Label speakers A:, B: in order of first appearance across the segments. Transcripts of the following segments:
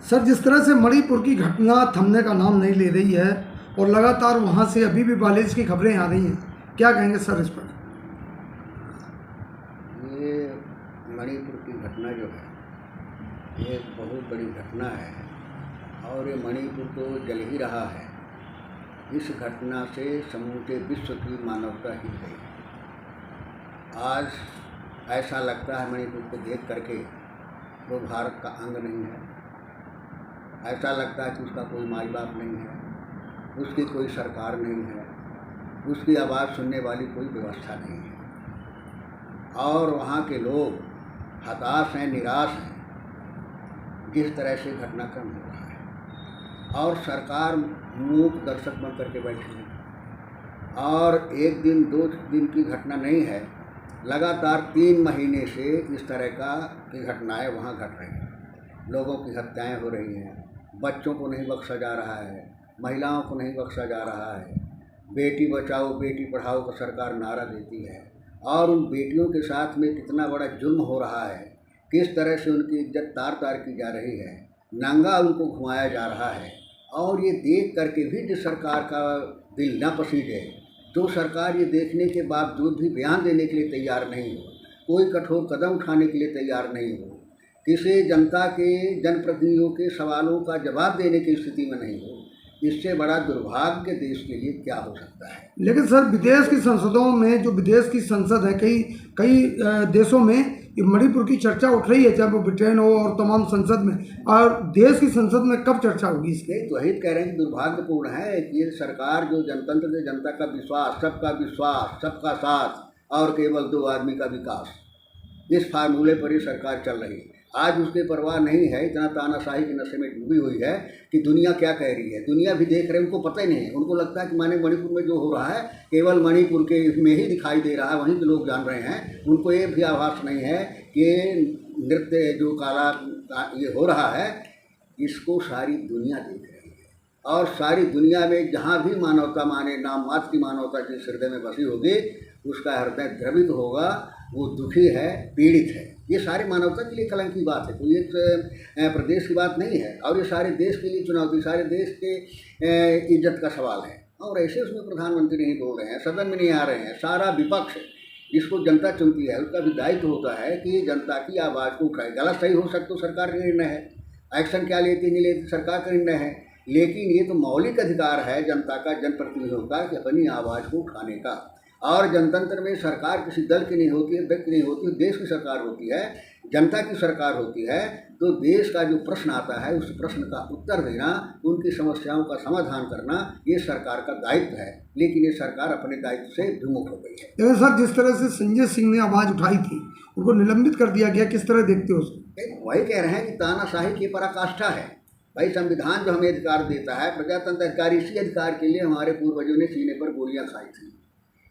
A: Sir, जिस तरह से मणिपुर की घटना थमने का नाम नहीं ले रही है और लगातार वहाँ से अभी भी बालिश की खबरें आ रही हैं, क्या कहेंगे सर इस पर?
B: ये मणिपुर की घटना जो है ये एक बहुत बड़ी घटना है और ये मणिपुर तो जल ही रहा है। इस घटना से समूचे विश्व की मानवता हिल गई। आज ऐसा लगता है मणिपुर को देख करके वो भारत का अंग नहीं है। ऐसा लगता है कि उसका कोई माई बाप नहीं है, उसकी कोई सरकार नहीं है, उसकी आवाज़ सुनने वाली कोई व्यवस्था नहीं है और वहाँ के लोग हताश हैं, निराश हैं जिस तरह से घटनाक्रम हो रहा है। और सरकार मूक दर्शक बन करके बैठी है और एक दिन दो दिन की घटना नहीं है, लगातार 3 महीने से इस तरह की घटनाएं वहाँ घट रही हैं। लोगों की हत्याएं हो रही हैं, बच्चों को नहीं बख्शा जा रहा है, महिलाओं को नहीं बख्शा जा रहा है। बेटी बचाओ बेटी पढ़ाओ का सरकार नारा देती है और उन बेटियों के साथ में कितना बड़ा जुल्म हो रहा है, किस तरह से उनकी इज्जत तार तार की जा रही है, नंगा उनको घुमाया जा रहा है। और ये देख करके भी जिस सरकार का दिल न पसीजे, तो सरकार ये देखने के बावजूद भी बयान देने के लिए तैयार नहीं हो, कोई कठोर कदम उठाने के लिए तैयार नहीं हो, किसी जनता के जनप्रतिनिधियों के सवालों का जवाब देने की स्थिति में नहीं हो, इससे बड़ा दुर्भाग्य देश के लिए क्या हो सकता है।
A: लेकिन सर, विदेश की संसदों में, जो विदेश की संसद है, कई कई देशों में ये मणिपुर की चर्चा उठ रही है, चाहे वो ब्रिटेन हो और तमाम संसद में, और देश की संसद में कब चर्चा होगी इसकी?
B: तो वही कह रहे हैं कि दुर्भाग्यपूर्ण है कि ये सरकार जो जनतंत्र से जनता का विश्वास, सबका साथ और केवल 2 आदमी का विकास, इस फार्मूले पर ही सरकार चल रही है। आज उसके परवाह नहीं है, इतना तानाशाही के नशे में डूबी हुई है कि दुनिया क्या कह रही है। दुनिया भी देख रहे हैं, उनको पता ही नहीं है। उनको लगता है कि माने मणिपुर में जो हो रहा है केवल मणिपुर के में ही दिखाई दे रहा है, वहीं के लोग जान रहे हैं। उनको ये भी आभास नहीं है कि नृत्य जो काला ये हो रहा है, इसको सारी दुनिया देख रही है और सारी दुनिया में जहाँ भी मानवता माने नाम मात्र की मानवता जिस हृदय में बसी होगी, उसका हृदय द्रवित होगा, वो दुखी है, पीड़ित है। ये सारी मानवता के लिए कलंक की बात है, कोई एक प्रदेश की बात नहीं है और ये सारे देश के लिए चुनौती, सारे देश के इज्जत का सवाल है। और ऐसे उसमें प्रधानमंत्री नहीं बोल रहे हैं, सदन में नहीं आ रहे हैं, सारा विपक्ष जिसको जनता चुनती है उसका भी दायित्व होता है कि जनता की आवाज़ को उठाए। गलत सही हो सकता तो सरकार का निर्णय है, एक्शन क्या लेती नहीं लेती सरकार का निर्णय है, लेकिन ये तो मौलिक अधिकार है जनता का, जनप्रतिनिधियों का, कि अपनी आवाज़ को उठाने का। और जनतंत्र में सरकार किसी दल की नहीं होती है, व्यक्ति नहीं होती है, देश की सरकार होती है, जनता की सरकार होती है। तो देश का जो प्रश्न आता है उस प्रश्न का उत्तर देना, उनकी समस्याओं का समाधान करना, ये सरकार का दायित्व है। लेकिन ये सरकार अपने दायित्व से विमुख हो गई है।
A: लेकिन सर, जिस तरह से संजय सिंह ने आवाज़ उठाई थी, उनको निलंबित कर दिया गया, किस तरह देखते हो उसको?
B: वही कह रहे हैं कि तानाशाही की पराकाष्ठा है। भाई, संविधान जो हमें अधिकार देता है, प्रजातंत्र अधिकार, इसी अधिकार के लिए हमारे पूर्वजों ने सीने पर गोलियां खाई थी।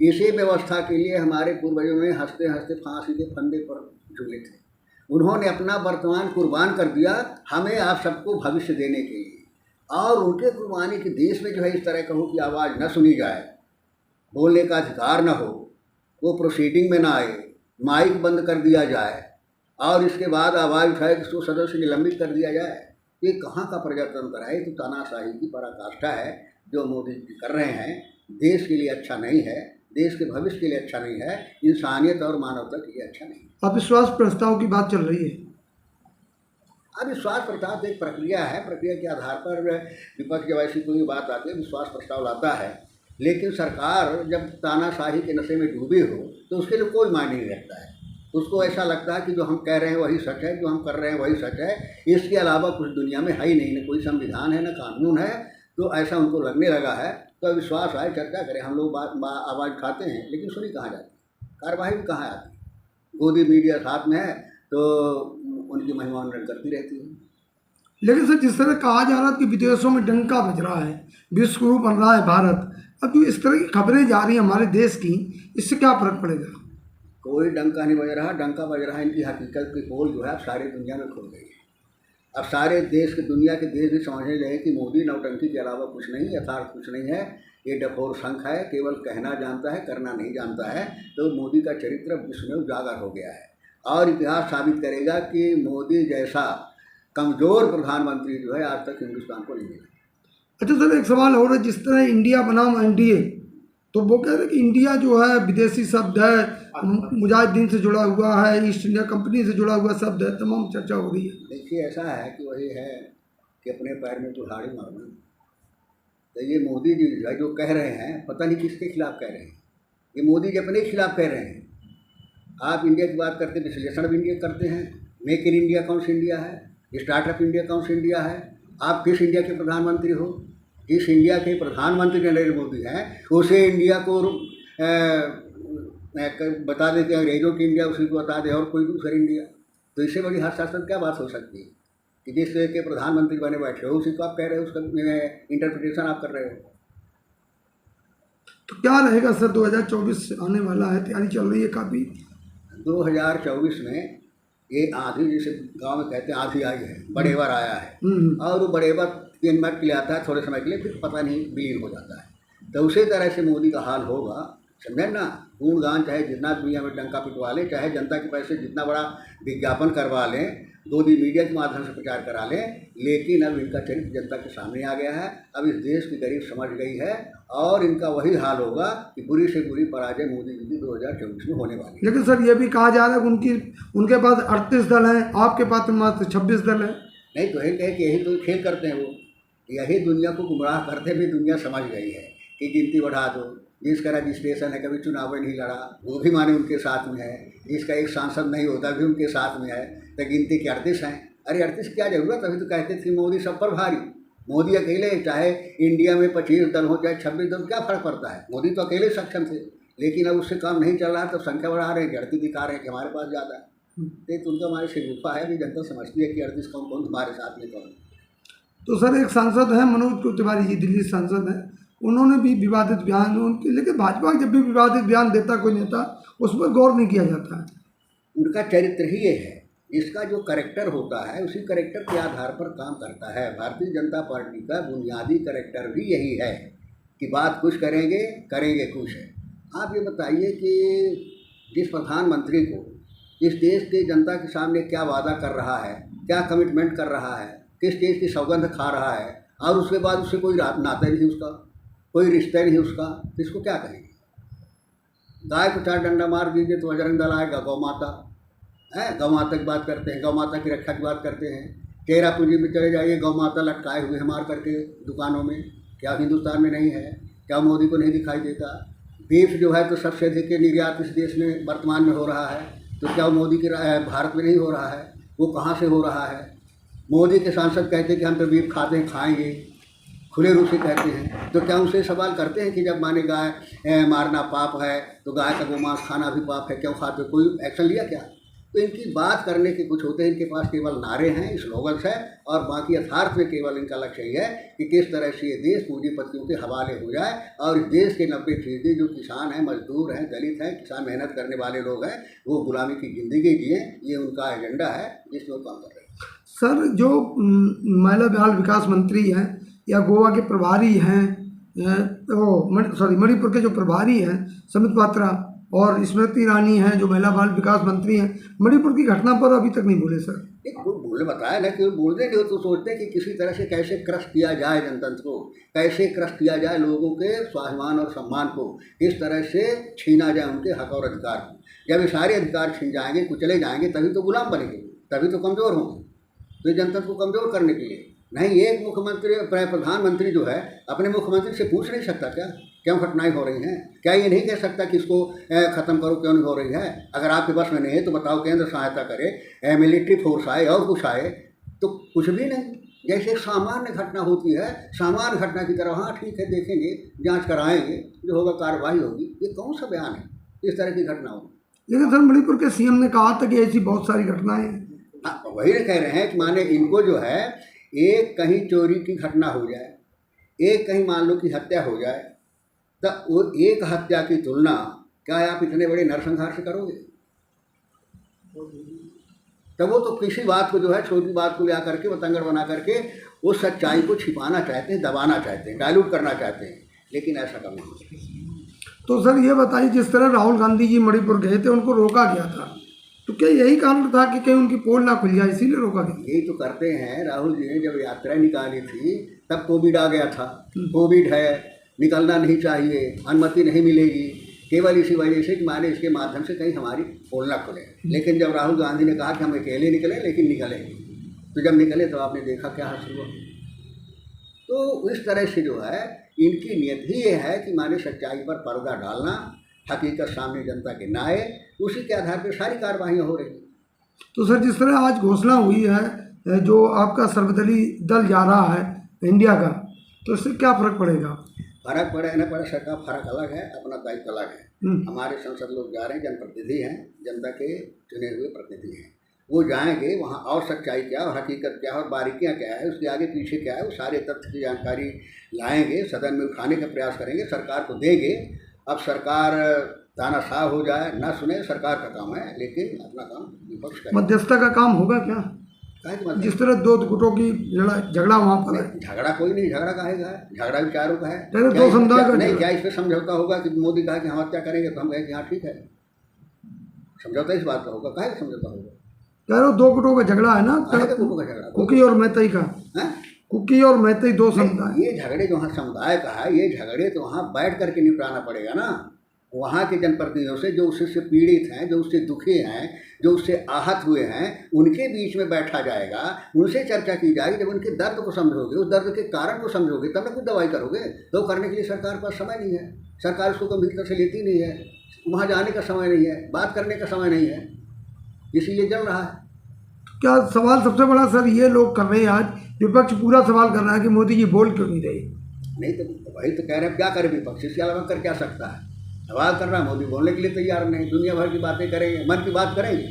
B: इसी व्यवस्था के लिए हमारे पूर्वजों ने हंसते हंसते फांसी के फंदे पर झूले थे। उन्होंने अपना वर्तमान कुर्बान कर दिया हमें आप सबको भविष्य देने के लिए। और उनके कुर्बानी के देश में जो है इस तरह का हो कि आवाज़ न सुनी जाए, बोलने का अधिकार न हो, वो प्रोसीडिंग में ना आए, माइक बंद कर दिया जाए और इसके बाद आवाज़ उठाए कि 100 सदस्य निलंबित कर दिया जाए। ये कहाँ का प्रजातंत्र है? तो तानाशाही की पराकाष्ठा है जो मोदी जी कर रहे हैं। देश के लिए अच्छा नहीं है, देश के भविष्य के लिए अच्छा नहीं है, इंसानियत और मानवता के लिए अच्छा नहीं है।
A: अविश्वास प्रस्ताव की बात चल रही है।
B: अविश्वास प्रस्ताव एक प्रक्रिया है, प्रक्रिया के आधार पर विपक्ष जब ऐसी कोई बात आती है विश्वास प्रस्ताव लाता है। लेकिन सरकार जब तानाशाही के नशे में डूबी हो तो उसके लिए कोई मायने नहीं रखता है। उसको ऐसा लगता है कि जो हम कह रहे हैं वही सच है, जो हम कर रहे हैं वही सच है, इसके अलावा कुछ दुनिया में है ही नहीं, न कोई संविधान है न कानून है। तो ऐसा उनको लगने लगा है। तो विश्वास आए, चर्चा करें, हम लोग आवाज़ उठाते हैं, लेकिन सुनी कहाँ जाती, कार्रवाई भी कहाँ आती। गोदी मीडिया साथ में है तो उनकी महिमा मनन करती रहती है।
A: लेकिन सर, जिस तरह कहा जा रहा है कि विदेशों में डंका बज रहा है, विश्व गुरु बन रहा है भारत, अब जो इस तरह की खबरें जा रही हैं हमारे देश की, इससे क्या फर्क पड़ेगा?
B: कोई डंका नहीं बज रहा, डंका बज रहा है इनकी हकीकत की पोल जो है सारी दुनिया में खुल गई है। अब सारे देश के, दुनिया के देश भी समझने लगे कि मोदी नौटंकी के अलावा कुछ नहीं, यथार्थ कुछ नहीं है, ये डफोर शंख है, केवल कहना जानता है, करना नहीं जानता है। तो मोदी का चरित्र विश्व में उजागर हो गया है और इतिहास साबित करेगा कि मोदी जैसा कमज़ोर प्रधानमंत्री जो है आज तक हिंदुस्तान को नहीं मिला।
A: अच्छा सर, एक सवाल और है, जिस तरह इंडिया बनाम एनडीए, तो वो कह रहे हैं कि इंडिया जो है विदेशी शब्द है, मुजाहिदीन से जुड़ा हुआ है, ईस्ट इंडिया कंपनी से जुड़ा हुआ शब्द है, तमाम चर्चा हो रही है।
B: देखिए ऐसा है कि वही है कि अपने पैर में कुल्हाड़ी मारना। तो ये मोदी जी जो कह रहे हैं, पता नहीं किसके खिलाफ कह रहे हैं। ये मोदी जी अपने खिलाफ कह रहे हैं। आप इंडिया की बात करते हैं, विश्लेषण भी इंडिया करते हैं। मेक इन इंडिया कौन सी इंडिया है, स्टार्टअप इंडिया कौन सी इंडिया है। आप किस इंडिया के प्रधानमंत्री हो? जिस इंडिया के प्रधानमंत्री नरेंद्र मोदी हैं उसे इंडिया को बता दें कि अंग्रेजों की इंडिया उसी को बता दें और कोई दूसरी इंडिया। तो इससे बड़ी हास्यास्पद क्या बात हो सकती है कि जिस के प्रधानमंत्री बने बैठे हो उसी को आप कह रहे हो, उसका इंटरप्रिटेशन आप कर रहे हो।
A: तो क्या रहेगा सर, 2024 आने वाला है, तैयारी चल रही है काफ़ी।
B: 2024 में ये आंधी, जिसे गांव में कहते हैं आंधी आई है, बड़ेवर आया है, और वो बड़ेवर 3 मिनट के लिए आता है, थोड़े समय के लिए, फिर पता नहीं विलीन हो जाता है। तो उसी तरह से मोदी का हाल होगा, समझे ना। गुणगान चाहे जितना दुनिया में डंका पिटवा लें, चाहे जनता के पैसे जितना बड़ा विज्ञापन करवा लें, 2 दिन मीडिया के माध्यम से प्रचार करा लें, लेकिन अब इनका चरित्र जनता के सामने आ गया है। अब इस देश की गरीब समझ गई है और इनका वही हाल होगा कि बुरी से बुरी पराजय मोदी जी की 2024 में होने वाली है।
A: लेकिन सर ये भी कहा जा रहा है कि उनके पास 38 दल हैं, आपके पास मात्र 26 दल है।
B: नहीं तो यही तो खेल करते हैं वो, यही दुनिया को गुमराह करते भी दुनिया समझ गई है कि गिनती बढ़ा दो। जिसका रजिस्ट्रेशन है, कभी चुनाव नहीं लड़ा, वो भी माने उनके साथ में है। जिसका एक सांसद नहीं होता भी उनके साथ में है। तो गिनती के 38 हैं। अरे 38 क्या जरूरत, अभी तो कहते थे मोदी सब पर भारी। मोदी अकेले, चाहे इंडिया में 25 दल हो चाहे 26 दल, क्या फ़र्क पड़ता है। मोदी तो अकेले सक्षम थे, लेकिन अब उससे काम नहीं चल रहा, तो संख्या बढ़ा रहे हैं, गिनती दिखा रहे हैं कि हमारे पास ज़्यादा है। तो उनका हमारे से गुफा है भी, जनता समझती है कि 38 कौन कौन तुम्हारे साथ में कौन।
A: तो सर एक सांसद है मनोज तिवारी जी, दिल्ली सांसद हैं, उन्होंने भी विवादित बयान उनके, लेकिन भाजपा जब भी विवादित बयान देता कोई नेता, उस पर गौर नहीं किया जाता है।
B: उनका चरित्र ही ये है, इसका जो करैक्टर होता है उसी करैक्टर के आधार पर काम करता है। भारतीय जनता पार्टी का बुनियादी करैक्टर भी यही है कि बात कुछ करेंगे, करेंगे कुछ है। आप ये बताइए कि जिस प्रधानमंत्री को इस देश की जनता के सामने क्या वादा कर रहा है, क्या कमिटमेंट कर रहा है, किस चीज़ की सौगंध खा रहा है, और उसके बाद उससे कोई नाता नहीं उसका, कोई रिश्ता नहीं उसका, तो इसको क्या कहेंगे। गाय को 4 डंडा मार दीजिए तो बजरंग दल आएगा, गौ माता है, गौ माता की बात करते हैं, गौ माता की रक्षा की बात करते हैं। चेरा पूंजी में चले जाइए, गौ माता लटकाए हुए हैं मार करके दुकानों में। क्या हिंदुस्तान में नहीं है? क्या मोदी को नहीं दिखाई देता? बीफ जो है तो सबसे अधिक निर्यात इस देश में वर्तमान में हो रहा है, तो क्या मोदी के भारत में नहीं हो रहा है? वो कहाँ से हो रहा है? मोदी के सांसद कहते हैं कि हम तो बीफ खाते हैं, खाएंगे, खुले रूप से कहते हैं। तो क्या उनसे सवाल करते हैं कि जब माने गाय मारना पाप है तो गाय का गोमांस खाना भी पाप है, क्यों खाते हो? कोई एक्शन लिया क्या? तो इनकी बात करने के कुछ होते हैं, इनके पास केवल नारे हैं, स्लोगन्स है, और बाकी यथार्थ में केवल इनका लक्ष्य ही है कि किस तरह से ये देश पूंजीपतियों के हवाले हो जाए और इस देश के 90% जो किसान हैं, मजदूर हैं, दलित हैं, किसान मेहनत करने वाले लोग हैं, वो गुलामी की ज़िंदगी जिए। ये उनका एजेंडा है जिसमें वो काम कर रहे हैं।
A: सर जो महिला बाल विकास मंत्री हैं या गोवा के प्रभारी हैं, मणिपुर के जो प्रभारी हैं समित पात्रा, और स्मृति ईरानी हैं जो महिला बाल विकास मंत्री हैं, मणिपुर की घटना पर अभी तक नहीं बोले सर।
B: एक बोले बताया ना कि बोलते नहीं हो तो सोचते हैं कि किसी तरह से कैसे क्रश किया जाए जनतंत्र को, कैसे क्रश किया जाए लोगों के स्वाभिमान और सम्मान को, किस तरह से छीना जाए उनके हक और अधिकार को। जब ये सारे अधिकार छीन जाएंगे, कुचले जाएंगे, तभी तो गुलाम बनेंगे, तभी तो कमज़ोर होंगे। तो ये जनतंत्र को कमज़ोर करने के लिए नहीं, एक मुख्यमंत्री प्रधानमंत्री जो है अपने मुख्यमंत्री से पूछ नहीं सकता क्या क्यों घटनाएं हो रही हैं? क्या ये नहीं कह सकता कि इसको ख़त्म करो, क्यों नहीं हो रही है? अगर आपके बस में नहीं है तो बताओ, केंद्र सहायता करे, मिलिट्री फोर्स आए और कुछ आए, तो कुछ भी नहीं। जैसे एक सामान्य घटना होती है, सामान्य घटना की तरह, हाँ ठीक है देखेंगे, जांच कराएंगे, जो होगा कार्रवाई होगी। ये कौन सा बयान है इस तरह की घटना हो?
A: लेकिन सर मणिपुर के सीएम ने कहा था कि ऐसी बहुत सारी घटनाएं हैं।
B: हाँ, वही कह रहे हैं कि माने इनको जो है, एक कहीं चोरी की घटना हो जाए, एक कहीं मान लो कि हत्या हो जाए, तो वो एक हत्या की तुलना क्या आप इतने बड़े नरसंहार से करोगे? तो वो तो किसी बात को जो है, छोटी बात को ले करके बतंगड़ बना करके वो सच्चाई को छिपाना चाहते हैं, दबाना चाहते हैं, डायल्यूट करना चाहते हैं, लेकिन ऐसा कम नहीं।
A: तो सर ये बताइए, जिस तरह राहुल गांधी जी मणिपुर गए थे, उनको रोका गया था, तो क्या यही कारण था कि कहीं उनकी पोल ना खुल जाए इसीलिए रोका गया?
B: यही तो करते हैं। राहुल जी ने जब यात्रा निकाली थी तब कोविड आ गया था। कोविड है, निकलना नहीं चाहिए, अनुमति नहीं मिलेगी, केवल इसी वजह से कि माने इसके माध्यम से कहीं हमारी पोल ना खुले। लेकिन जब राहुल गांधी ने कहा कि हम अकेले निकले लेकिन निकलेंगे, तो जब निकले तो आपने देखा क्या हासिल हुआ। तो इस तरह से जो है इनकी नीयत ही ये है कि माने सच्चाई पर पर्दा डालना, हकीकत सामने जनता के ना आए, उसी के आधार पर सारी कार्रवाइयाँ हो रही।
A: तो सर जिस तरह आज घोषणा हुई है जो आपका सर्वदलीय दल जा रहा है इंडिया का, तो इससे क्या फर्क पड़ेगा?
B: फर्क पड़े न पड़े, सबका फर्क अलग है, अपना दायित्व अलग है। हमारे संसद लोग जा रहे हैं, जनप्रतिनिधि हैं, जनता के चुने हुए प्रतिनिधि हैं। वो जाएंगे वहाँ और सच्चाई क्या और हकीकत क्या और बारीकियाँ क्या है, उसके आगे पीछे क्या है, वो सारे तथ्य की जानकारी लाएंगे, सदन में उठाने का प्रयास करेंगे, सरकार को देंगे। अब सरकार तानाशाह हो जाए ना सुने, सरकार का काम है, लेकिन अपना काम विपक्ष का।
A: मध्यस्थता का काम होगा क्या? जिस तरह दो गुटों की झगड़ा वहाँ पर है।
B: झगड़ा कोई नहीं, झगड़ा काहेगा, झगड़ा विचारों का है।
A: दो समुदाय का
B: नहीं, क्या इस पर समझौता होगा कि मोदी कहा कि हम हत्या करेंगे तो हम कहें कि हाँ ठीक है, समझौता इस बात का होगा। काहे समझौता होगा?
A: कह रहे हो दो गुटों का झगड़ा है ना,
B: गुटों का झगड़ा,
A: कुकी और मैतई का। कुकी और मैतई दो समुदाय।
B: ये झगड़े जो वहाँ समुदाय का है, ये झगड़े तो वहाँ बैठ करके निपटाना पड़ेगा ना, वहाँ के जनप्रतिनिधियों से जो उससे पीड़ित हैं, जो उससे दुखी हैं, जो उससे आहत हुए हैं, उनके बीच में बैठा जाएगा, उनसे चर्चा की जाएगी। जब उनके दर्द को समझोगे, उस दर्द के कारण को समझोगे, तब ना कुछ दवाई करोगे। तो करने के लिए सरकार पास समय नहीं है, सरकार उसको गंभीरता से लेती नहीं है, वहाँ जाने का समय नहीं है, बात करने का समय नहीं है, इसीलिए चल रहा है।
A: क्या सवाल सबसे बड़ा सर ये लोग कर रहे हैं, आज विपक्ष पूरा सवाल कर रहा है कि मोदी जी बोल क्यों नहीं रहे?
B: नहीं तो वही तो कह रहे हैं, क्या करे विपक्ष, इसके अलावा कर क्या सकता है? सवाल कर रहा है, मोदी बोलने के लिए तैयार नहीं, दुनिया भर की बातें करेंगे, मन की बात करेंगे,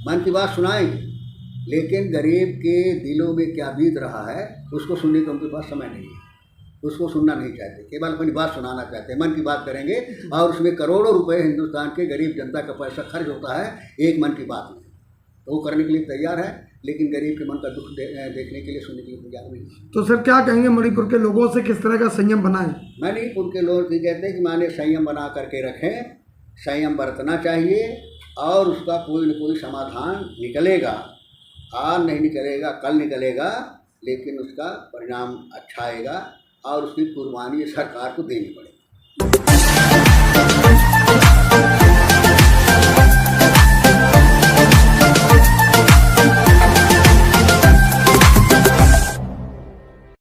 B: मन की बात सुनाएंगे, लेकिन गरीब के दिलों में क्या बीत रहा है उसको सुनने का उनके पास समय नहीं है, उसको सुनना नहीं चाहते, केवल अपनी बात सुनाना चाहते हैं। मन की बात करेंगे और उसमें करोड़ों रुपए हिंदुस्तान के गरीब जनता का पैसा खर्च होता है एक मन की बात में, तो वो करने के लिए तैयार है, लेकिन गरीब के मन का दुख देखने के लिए, सुनने के लिए तैयार नहीं।
A: तो सर क्या कहेंगे मणिपुर के लोगों से, किस तरह का संयम बनाएं?
B: मणिपुर के लोग ये कहते हैं कि माने संयम बना करके रखें, संयम बरतना चाहिए और उसका कोई न कोई समाधान निकलेगा। आज नहीं निकलेगा, कल निकलेगा, लेकिन उसका परिणाम अच्छा आएगा और उसकी कुर्बानी सरकार को देनी पड़ेगी।